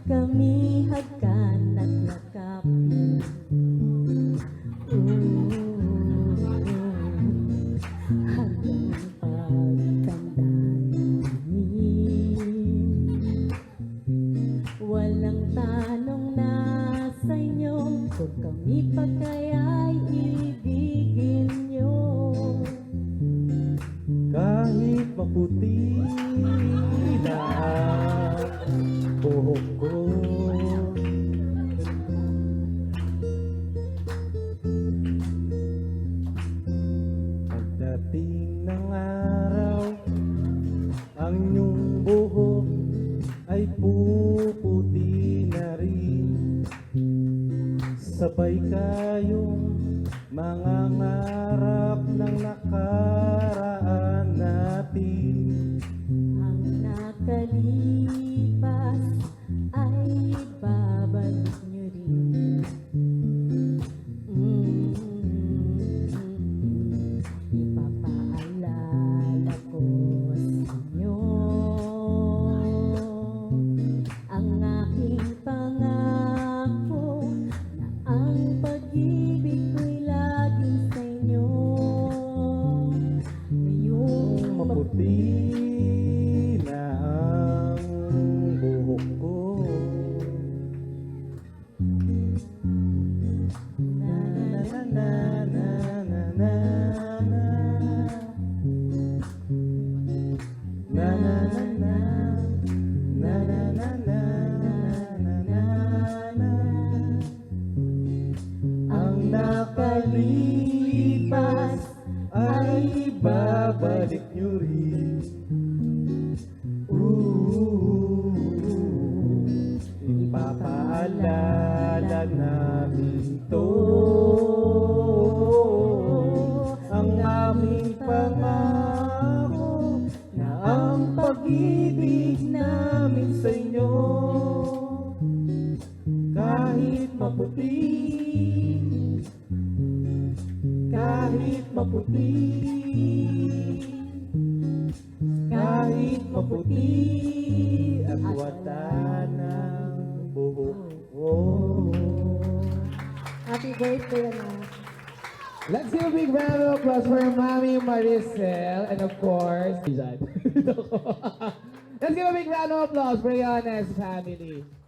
kami hagkan at nakapin. Hanggang pagtanda namin, walang tanong na sa inyo kung kami pa kaya'y ibigin nyo. Kahit maputi na ang buhok ko, pagdating ng araw, ang iyong buhok ay puputi na rin. Sabay kayong mangangarap ng nakaraan natin. Ang nakalipas ay babalik nyo rin. Ipapaalala ko sa inyo ang aking pangako na ang pag-ibig ko'y laging sa inyo. Ngayong Maputi na ang buhok ko, na na na na na na na na na na na na na. Ang nakalipas ay babalik nyo rin. Ipapaalala namin to, ang aming pangako na ang pag-ibig namin sa inyo, kahit maputi, kahit maputi, kahit maputi at wala ng buhok ko. Happy birthday, anak. Let's give a big round of applause for Mommy Maricel and of course, let's give a big round of applause for Yona's family.